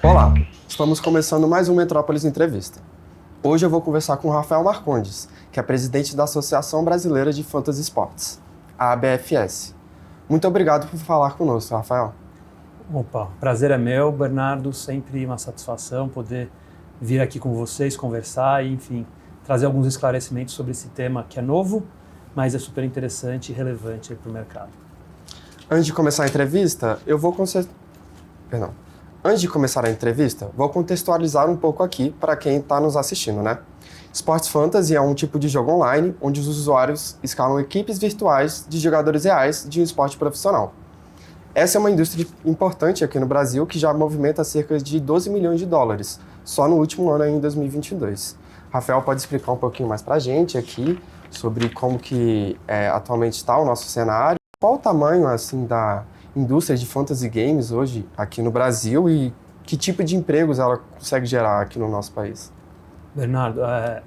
Olá, estamos começando mais um Metrópolis Entrevista. Hoje eu vou conversar com o Rafael Marcondes, que é presidente da Associação Brasileira de Fantasy Sports, a ABFS. Muito obrigado por falar conosco, Rafael. Opa, o prazer é meu, Bernardo, sempre uma satisfação poder vir aqui com vocês, conversar e, enfim, trazer alguns esclarecimentos sobre esse tema que é novo, mas é super interessante e relevante para o mercado. Antes de começar a entrevista, vou contextualizar um pouco aqui para quem está nos assistindo, né? Sports Fantasy é um tipo de jogo online onde os usuários escalam equipes virtuais de jogadores reais de um esporte profissional. Essa é uma indústria importante aqui no Brasil que já movimenta cerca de 12 milhões de dólares, só no último ano, em 2022. Rafael pode explicar um pouquinho mais para a gente aqui sobre como que atualmente está o nosso cenário, qual o tamanho assim, da indústria de fantasy games hoje aqui no Brasil e que tipo de empregos ela consegue gerar aqui no nosso país? Bernardo,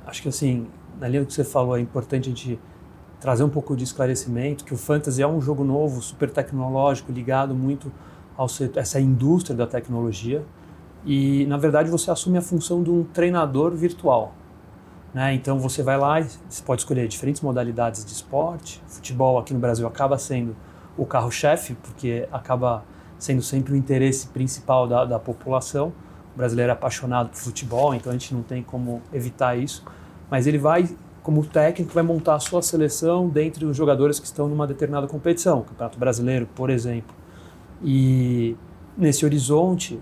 acho que assim, na linha do que você falou, é importante a gente trazer um pouco de esclarecimento, que o fantasy é um jogo novo, super tecnológico, ligado muito a essa indústria da tecnologia e, na verdade, você assume a função de um treinador virtual, né? Então, você vai lá e você pode escolher diferentes modalidades de esporte. Futebol aqui no Brasil acaba sendo o carro-chefe, porque acaba sendo sempre o interesse principal da população. O brasileiro é apaixonado por futebol, então a gente não tem como evitar isso, mas ele vai, como técnico, vai montar a sua seleção dentre os jogadores que estão numa determinada competição, Campeonato Brasileiro, por exemplo. E nesse horizonte,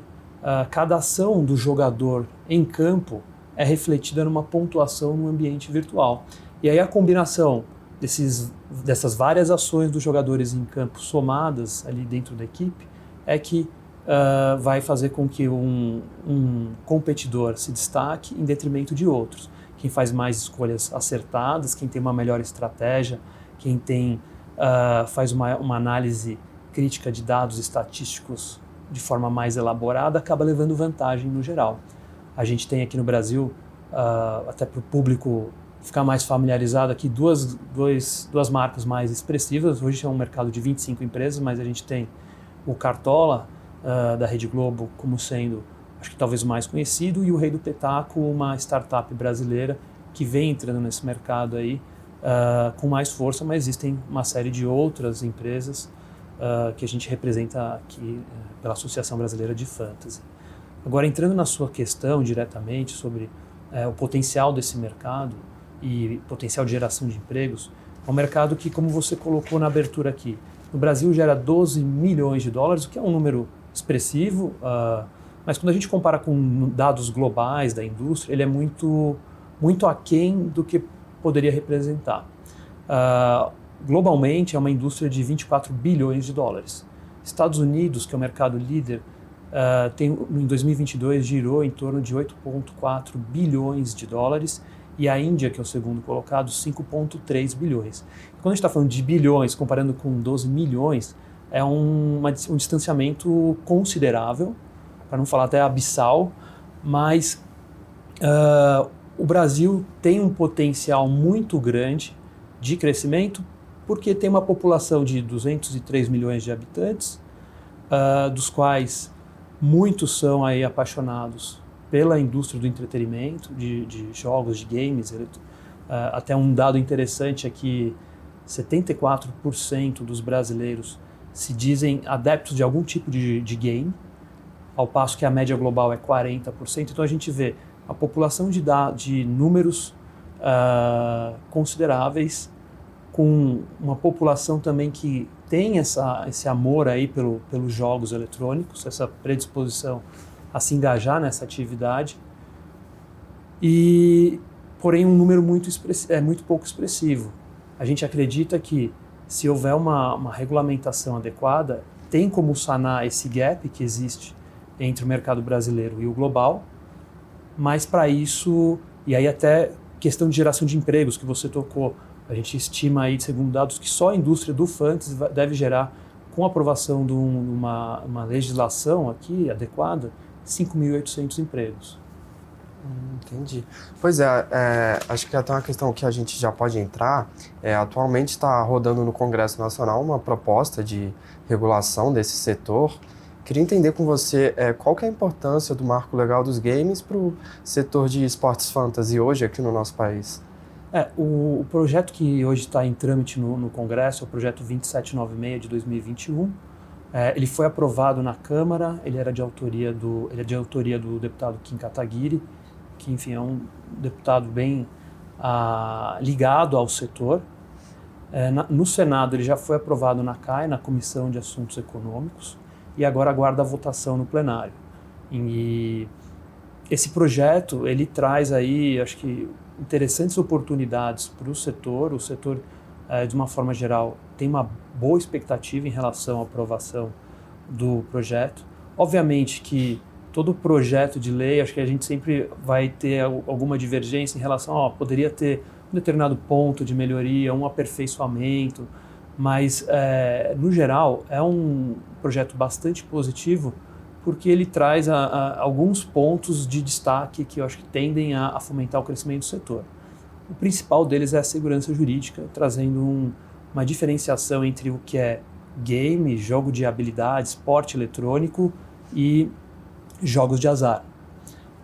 cada ação do jogador em campo é refletida numa pontuação no ambiente virtual. E aí a combinação dessas várias ações dos jogadores em campo somadas ali dentro da equipe é que vai fazer com que um competidor se destaque em detrimento de outros. Quem faz mais escolhas acertadas, quem tem uma melhor estratégia, quem faz uma análise crítica de dados estatísticos de forma mais elaborada, acaba levando vantagem no geral. A gente tem aqui no Brasil, até para o público ficar mais familiarizado aqui, duas marcas mais expressivas. Hoje é um mercado de 25 empresas, mas a gente tem o Cartola, da Rede Globo, como sendo, acho que talvez o mais conhecido, e o Rei do Petaco, uma startup brasileira que vem entrando nesse mercado aí com mais força, mas existem uma série de outras empresas que a gente representa aqui pela Associação Brasileira de Fantasy. Agora, entrando na sua questão diretamente sobre o potencial desse mercado e potencial de geração de empregos, é um mercado que, como você colocou na abertura aqui, no Brasil gera 12 milhões de dólares, o que é um número expressivo, mas quando a gente compara com dados globais da indústria, ele é muito, muito aquém do que poderia representar. Globalmente, é uma indústria de 24 bilhões de dólares. Estados Unidos, que é o mercado líder, em 2022 girou em torno de 8,4 bilhões de dólares, e a Índia, que é o segundo colocado, 5,3 bilhões. Quando a gente está falando de bilhões, comparando com 12 milhões, é um distanciamento considerável, para não falar até abissal, mas o Brasil tem um potencial muito grande de crescimento, porque tem uma população de 203 milhões de habitantes, dos quais muitos são aí apaixonados pela indústria do entretenimento, de jogos, de games. Até um dado interessante é que 74% dos brasileiros se dizem adeptos de algum tipo de game, ao passo que a média global é 40%. Então a gente vê a população de números consideráveis, com uma população também que tem esse amor aí pelos jogos eletrônicos, essa predisposição a se engajar nessa atividade, porém um número muito pouco expressivo. A gente acredita que, se houver uma regulamentação adequada, tem como sanar esse gap que existe entre o mercado brasileiro e o global, mas para isso, e aí até questão de geração de empregos que você tocou, a gente estima aí, segundo dados, que só a indústria do fantasy deve gerar, com a aprovação de uma legislação aqui adequada, 5.800 empregos. Entendi. Pois acho que até uma questão que a gente já pode entrar, atualmente está rodando no Congresso Nacional uma proposta de regulação desse setor, Queria entender com você qual que é a importância do marco legal dos games para o setor de esportes fantasy hoje aqui no nosso país. O projeto que hoje está em trâmite no Congresso é o projeto 2796 de 2021. Ele foi aprovado na Câmara, ele é de autoria do deputado Kim Kataguiri, que, enfim, é um deputado bem ligado ao setor. No Senado, ele já foi aprovado na CAE, na Comissão de Assuntos Econômicos, e agora aguarda a votação no plenário. E esse projeto, ele traz aí, acho que, interessantes oportunidades para o setor. O setor, de uma forma geral, tem uma boa expectativa em relação à aprovação do projeto. Obviamente que todo projeto de lei, acho que a gente sempre vai ter alguma divergência em relação poderia ter um determinado ponto de melhoria, um aperfeiçoamento, mas, no geral, é um projeto bastante positivo, porque ele traz alguns pontos de destaque que eu acho que tendem a fomentar o crescimento do setor. O principal deles é a segurança jurídica, trazendo uma diferenciação entre o que é game, jogo de habilidade, esporte eletrônico e jogos de azar.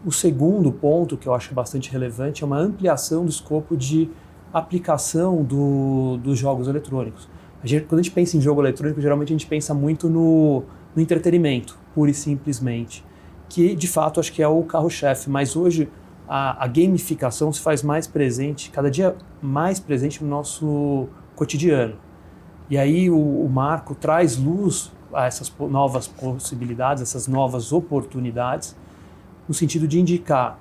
O segundo ponto, que eu acho bastante relevante, é uma ampliação do escopo de aplicação dos jogos eletrônicos. Quando a gente pensa em jogo eletrônico, geralmente a gente pensa muito no entretenimento, pura e simplesmente, que de fato acho que é o carro-chefe, mas hoje a gamificação se faz mais presente, cada dia mais presente no nosso cotidiano. E aí o marco traz luz a essas novas possibilidades, essas novas oportunidades, no sentido de indicar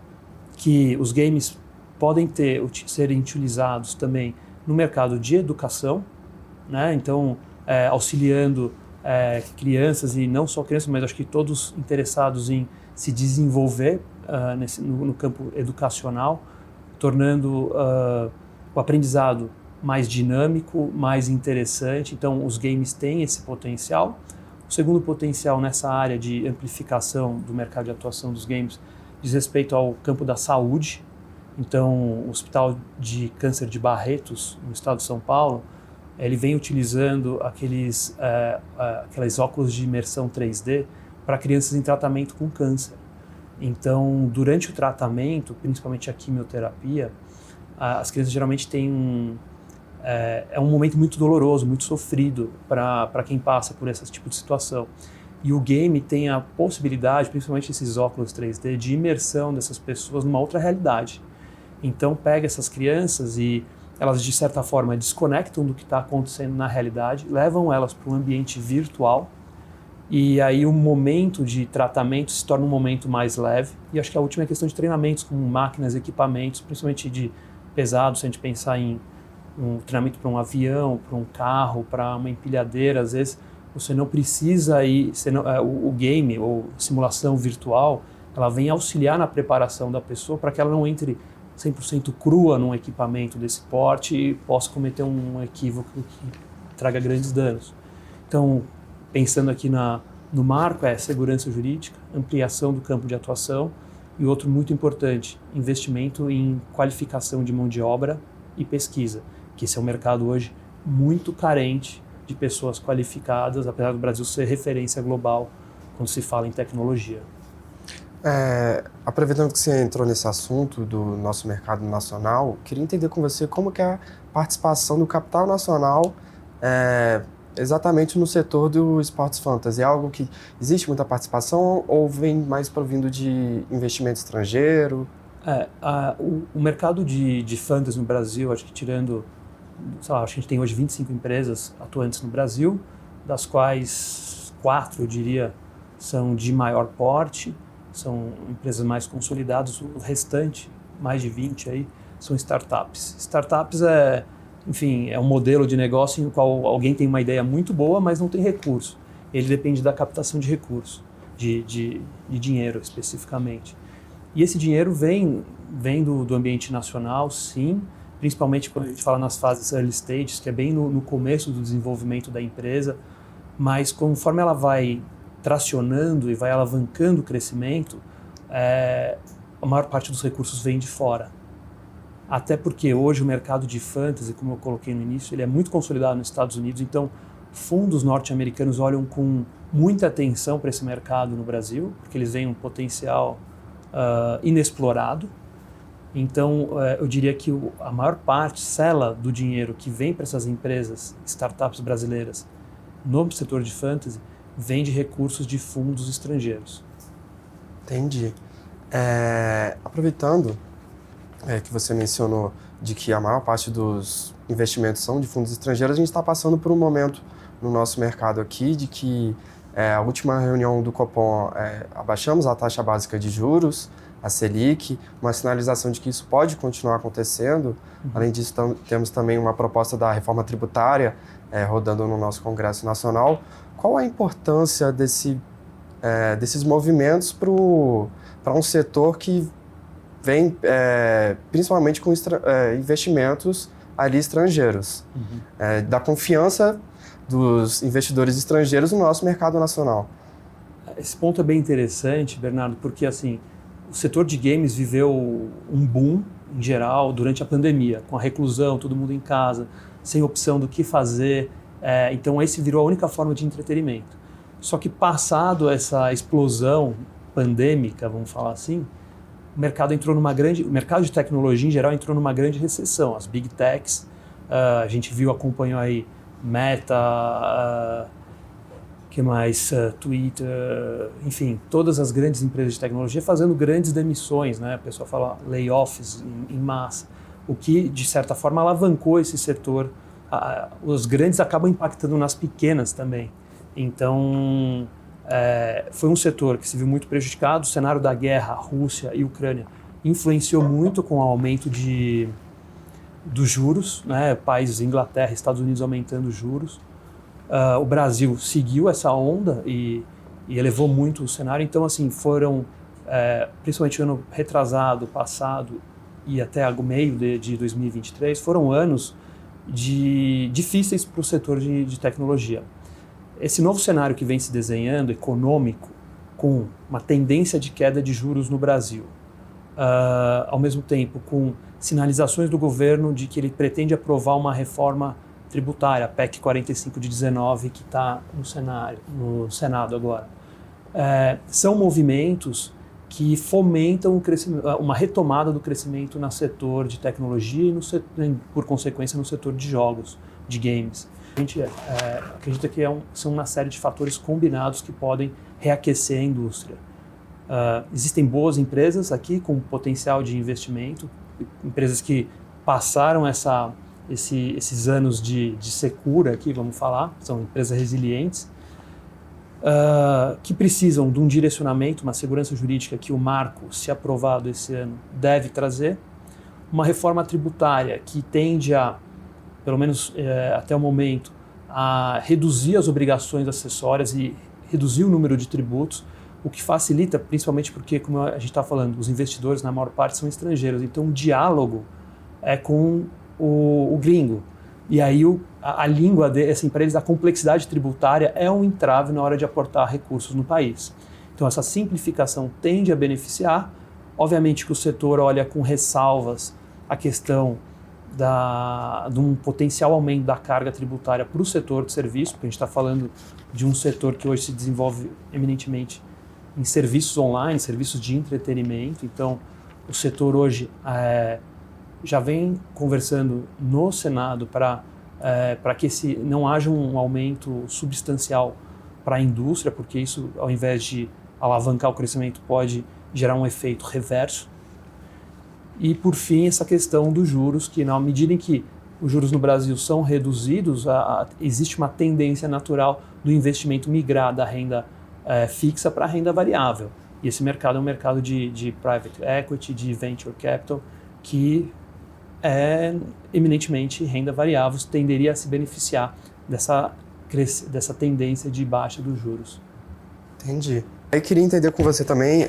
que os games podem serem utilizados também no mercado de educação, né? Então, auxiliando crianças, e não só crianças, mas acho que todos interessados em se desenvolver no campo educacional, tornando o aprendizado mais dinâmico, mais interessante. Então, os games têm esse potencial. O segundo potencial nessa área de amplificação do mercado de atuação dos games diz respeito ao campo da saúde. Então, o Hospital de Câncer de Barretos, no estado de São Paulo, ele vem utilizando aqueles óculos de imersão 3D para crianças em tratamento com câncer. Então, durante o tratamento, principalmente a quimioterapia, as crianças geralmente têm é um momento muito doloroso, muito sofrido para quem passa por esse tipo de situação. E o game tem a possibilidade, principalmente esses óculos 3D, de imersão dessas pessoas numa outra realidade. Então pega essas crianças e elas, de certa forma, desconectam do que está acontecendo na realidade, levam elas para um ambiente virtual, e aí o momento de tratamento se torna um momento mais leve. E acho que a última é a questão de treinamentos com máquinas, equipamentos, principalmente de pesados, se a gente pensar em um treinamento para um avião, para um carro, para uma empilhadeira. Às vezes você não precisa ir, o game ou simulação virtual, ela vem auxiliar na preparação da pessoa para que ela não entre 100% crua num equipamento desse porte e possa cometer um equívoco que traga grandes danos. Então, pensando aqui no marco, segurança jurídica, ampliação do campo de atuação, e outro muito importante, investimento em qualificação de mão de obra e pesquisa, que esse é um mercado hoje muito carente de pessoas qualificadas, apesar do Brasil ser referência global quando se fala em tecnologia. Aproveitando que você entrou nesse assunto do nosso mercado nacional, queria entender com você como que é a participação do capital nacional exatamente no setor do esportes fantasy. É algo que existe muita participação ou vem mais provindo de investimento estrangeiro? O mercado de fantasy no Brasil, acho que tirando, sei lá, acho que a gente tem hoje 25 empresas atuantes no Brasil, das quais 4, eu diria, são de maior porte, são empresas mais consolidadas. O restante, mais de 20 aí, são startups. Startups enfim, é um modelo de negócio em qual alguém tem uma ideia muito boa, mas não tem recurso. Ele depende da captação de recursos, de dinheiro especificamente. E esse dinheiro vem do ambiente nacional, sim, principalmente quando a gente fala nas fases early stages, que é bem no começo do desenvolvimento da empresa, mas conforme ela vai tracionando e vai alavancando o crescimento, a maior parte dos recursos vem de fora. Até porque hoje o mercado de fantasy, como eu coloquei no início, ele é muito consolidado nos Estados Unidos, então fundos norte-americanos olham com muita atenção para esse mercado no Brasil, porque eles veem um potencial inexplorado. Então, eu diria que a maior parcela do dinheiro que vem para essas empresas, startups brasileiras, no setor de fantasy, vem de recursos de fundos estrangeiros. Entendi. Aproveitando que você mencionou de que a maior parte dos investimentos são de fundos estrangeiros, a gente está passando por um momento no nosso mercado aqui de que a última reunião do Copom, abaixamos a taxa básica de juros, a Selic, uma sinalização de que isso pode continuar acontecendo. Além disso, temos também uma proposta da reforma tributária rodando no nosso Congresso Nacional. Qual a importância desses movimentos para um setor que vem principalmente com investimentos ali estrangeiros, da confiança dos investidores estrangeiros no nosso mercado nacional? Esse ponto é bem interessante, Bernardo, porque assim, o setor de games viveu um boom, em geral, durante a pandemia, com a reclusão, todo mundo em casa, sem opção do que fazer. Então, esse virou a única forma de entretenimento. Só que, passado essa explosão pandêmica, vamos falar assim, o mercado de tecnologia, em geral, entrou numa grande recessão. As big techs, a gente acompanhou aí Meta, Twitter, enfim, todas as grandes empresas de tecnologia fazendo grandes demissões, né? O pessoal fala layoffs em massa, o que, de certa forma, alavancou esse setor. Os grandes acabam impactando nas pequenas também. Então, foi um setor que se viu muito prejudicado. O cenário da guerra, Rússia e Ucrânia, influenciou muito com o aumento dos juros, né? Países, Inglaterra, Estados Unidos aumentando os juros. O Brasil seguiu essa onda e elevou muito o cenário. Então, assim, foram, principalmente o ano retrasado, passado e até o meio de 2023, foram anos difíceis para o setor de tecnologia. Esse novo cenário que vem se desenhando, econômico, com uma tendência de queda de juros no Brasil, ao mesmo tempo com sinalizações do governo de que ele pretende aprovar uma reforma tributária, a PEC 45 de 19, que está no Senado agora. São movimentos que fomentam uma retomada do crescimento no setor de tecnologia e, por consequência, no setor de jogos, de games. A gente acredita que são uma série de fatores combinados que podem reaquecer a indústria. Existem boas empresas aqui com potencial de investimento, empresas que passaram esses anos de secura aqui, vamos falar, são empresas resilientes, que precisam de um direcionamento, uma segurança jurídica que o marco, se aprovado esse ano, deve trazer, uma reforma tributária que tende a, pelo menos até o momento, a reduzir as obrigações acessórias e reduzir o número de tributos, o que facilita, principalmente porque, como a gente está falando, os investidores, na maior parte, são estrangeiros, então o diálogo é com o gringo. E aí a língua, assim, para eles, a complexidade tributária é um entrave na hora de aportar recursos no país. Então essa simplificação tende a beneficiar. Obviamente que o setor olha com ressalvas a questão de um potencial aumento da carga tributária para o setor de serviço, porque a gente está falando de um setor que hoje se desenvolve eminentemente em serviços online, serviços de entretenimento. Então o setor hoje já vem conversando no Senado para que não haja um aumento substancial para a indústria, porque isso, ao invés de alavancar o crescimento, pode gerar um efeito reverso. E, por fim, essa questão dos juros, que na medida em que os juros no Brasil são reduzidos, existe uma tendência natural do investimento migrar da renda fixa para a renda variável. E esse mercado é um mercado de private equity, de venture capital, que eminentemente renda variável, tenderia a se beneficiar dessa tendência de baixa dos juros. Entendi. Eu queria entender com você também,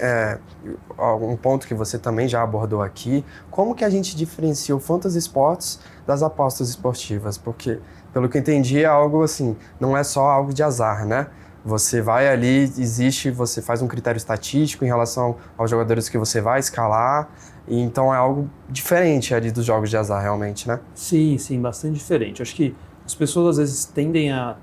um ponto que você também já abordou aqui, como que a gente diferencia o fantasy sports das apostas esportivas? Porque, pelo que eu entendi, é algo assim, não é só algo de azar, né? Você vai ali, você faz um critério estatístico em relação aos jogadores que você vai escalar, e então é algo diferente ali dos jogos de azar, realmente, né? Sim, bastante diferente. Acho que As pessoas às vezes tendem a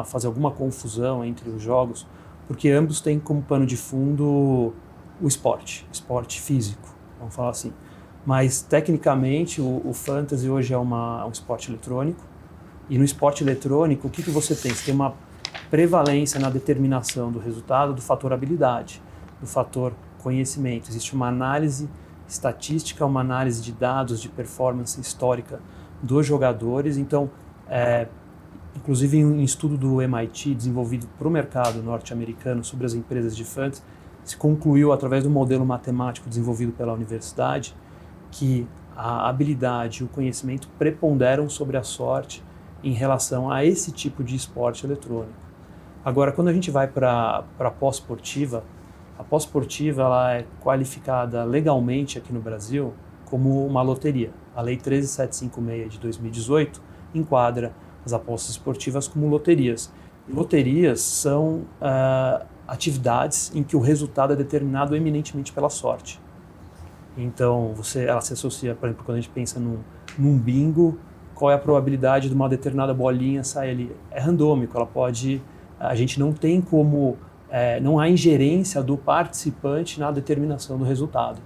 fazer alguma confusão entre os jogos, porque ambos têm como pano de fundo o esporte físico, vamos falar assim. Mas tecnicamente o fantasy hoje é um esporte eletrônico, e no esporte eletrônico o que você tem? Você tem uma prevalência na determinação do resultado do fator habilidade, do fator conhecimento. Existe uma análise estatística, uma análise de dados de performance histórica dos jogadores. Então, inclusive em um estudo do MIT desenvolvido para o mercado norte-americano sobre as empresas de fantasy, se concluiu através do modelo matemático desenvolvido pela universidade que a habilidade e o conhecimento preponderam sobre a sorte em relação a esse tipo de esporte eletrônico. Agora, quando a gente vai para a pós-esportiva, a pós-esportiva ela é qualificada legalmente aqui no Brasil como uma loteria. A Lei 13756 de 2018 enquadra as apostas esportivas como loterias. E loterias são atividades em que o resultado é determinado eminentemente pela sorte. Então, ela se associa, por exemplo, quando a gente pensa num bingo, qual é a probabilidade de uma determinada bolinha sair ali? É randômico, a gente não tem como, não há ingerência do participante na determinação do resultado.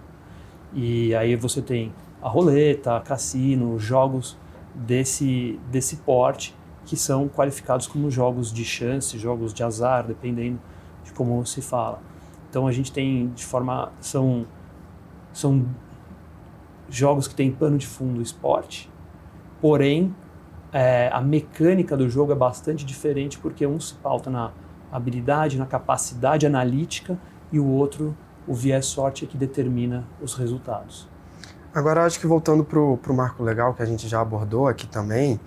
E aí você tem a roleta, cassino, jogos desse porte que são qualificados como jogos de chance, jogos de azar, dependendo de como se fala. Então a gente tem são jogos que têm pano de fundo esporte, porém a mecânica do jogo é bastante diferente porque um se pauta na habilidade, na capacidade analítica e o outro, o viés sorte, é que determina os resultados. Agora, acho que voltando para o marco legal, que a gente já abordou aqui também,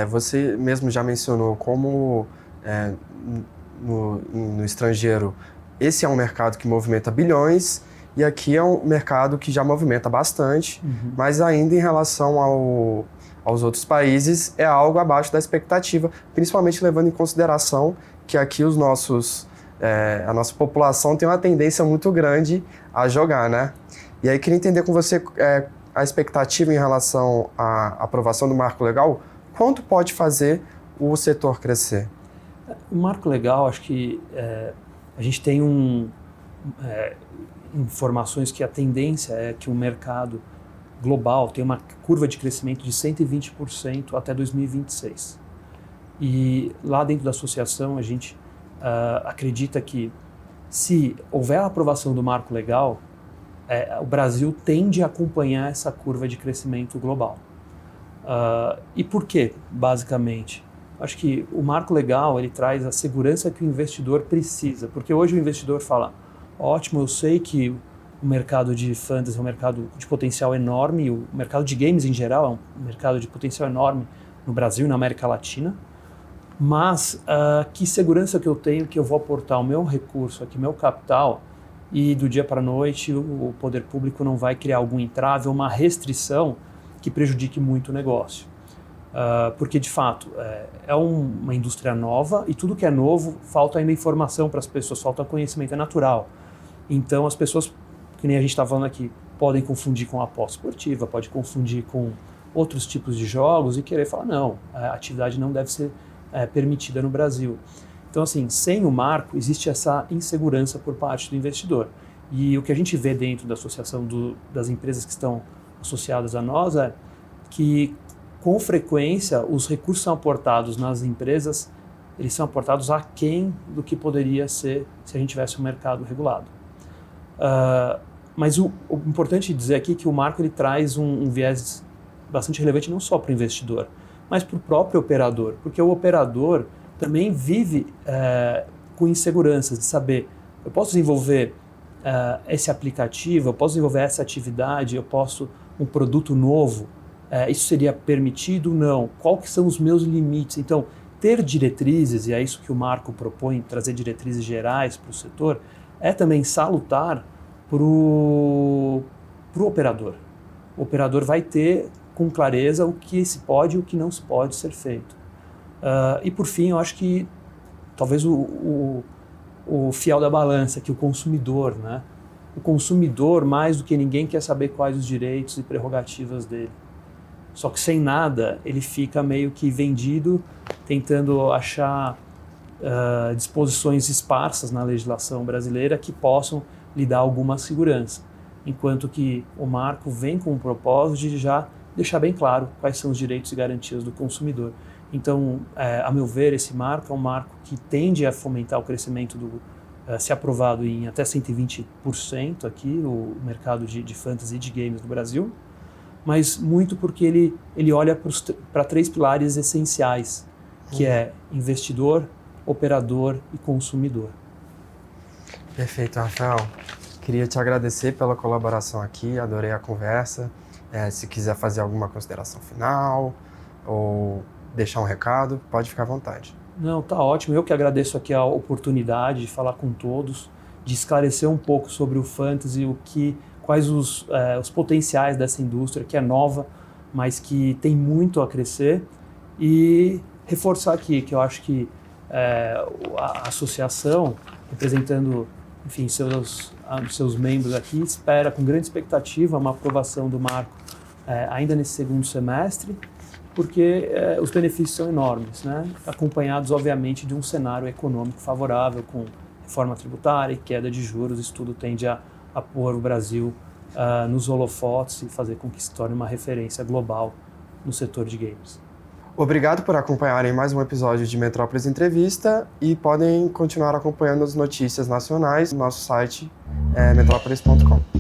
você mesmo já mencionou como no estrangeiro esse é um mercado que movimenta bilhões e aqui é um mercado que já movimenta bastante, mas ainda em relação aos outros países é algo abaixo da expectativa, principalmente levando em consideração que aqui a nossa população tem uma tendência muito grande a jogar, né? E aí queria entender com você a expectativa em relação à aprovação do marco legal, quanto pode fazer o setor crescer? O marco legal, acho que a gente tem informações que a tendência é que o mercado global tem uma curva de crescimento de 120% até 2026. E lá dentro da associação a gente acredita que se houver a aprovação do marco legal, o Brasil tende a acompanhar essa curva de crescimento global. E por quê, basicamente? Acho que o marco legal ele traz a segurança que o investidor precisa, porque hoje o investidor fala, ótimo, eu sei que o mercado de fantasy é um mercado de potencial enorme, o mercado de games em geral é um mercado de potencial enorme no Brasil e na América Latina, mas que segurança que eu tenho que eu vou aportar o meu recurso aqui, meu capital, e do dia para a noite o poder público não vai criar algum entrave ou uma restrição que prejudique muito o negócio. Porque, de fato, é uma indústria nova e tudo que é novo, falta ainda informação para as pessoas, falta conhecimento, é natural. Então, as pessoas, que nem a gente está falando aqui, podem confundir com a aposta esportiva, pode confundir com outros tipos de jogos e querer falar, não, a atividade não deve ser permitida no Brasil. Então, assim, sem o marco, existe essa insegurança por parte do investidor. E o que a gente vê dentro da associação das empresas que estão associadas a nós é que, com frequência, os recursos são aportados nas empresas, eles são aportados aquém do que poderia ser se a gente tivesse um mercado regulado. Mas o importante dizer aqui é que o marco ele traz um viés bastante relevante não só para o investidor, mas para o próprio operador, porque o operador também vive com inseguranças de saber, eu posso desenvolver esse aplicativo, eu posso desenvolver essa atividade, eu posso um produto novo, isso seria permitido? Não. Quais que são os meus limites? Então, ter diretrizes, e é isso que o marco propõe, trazer diretrizes gerais para o setor, é também salutar para o operador. O operador vai ter com clareza o que se pode e o que não se pode ser feito. E por fim, eu acho que talvez o fiel da balança, que o consumidor, né? O consumidor, mais do que ninguém, quer saber quais os direitos e prerrogativas dele. Só que sem nada, ele fica meio que vendido, tentando achar disposições esparsas na legislação brasileira que possam lhe dar alguma segurança. Enquanto que o marco vem com o propósito de já deixar bem claro quais são os direitos e garantias do consumidor. Então, a meu ver, esse marco é um marco que tende a fomentar o crescimento se aprovado em até 120% aqui, o mercado de fantasy e de games no Brasil, mas muito porque ele olha para 3 pilares essenciais, que é investidor, operador e consumidor. Perfeito, Rafael. Queria te agradecer pela colaboração aqui, adorei a conversa. Se quiser fazer alguma consideração final ou deixar um recado, pode ficar à vontade. Não, tá ótimo. Eu que agradeço aqui a oportunidade de falar com todos, de esclarecer um pouco sobre o fantasy, quais os potenciais dessa indústria que é nova, mas que tem muito a crescer, e reforçar aqui que eu acho que a associação, representando, enfim, seus membros aqui, espera com grande expectativa uma aprovação do marco ainda nesse segundo semestre, porque os benefícios são enormes, né? Acompanhados, obviamente, de um cenário econômico favorável, com reforma tributária e queda de juros. Isso tudo tende a pôr o Brasil nos holofotes e fazer com que se torne uma referência global no setor de games. Obrigado por acompanharem mais um episódio de Metrópolis Entrevista e podem continuar acompanhando as notícias nacionais no nosso site metrópolis.com.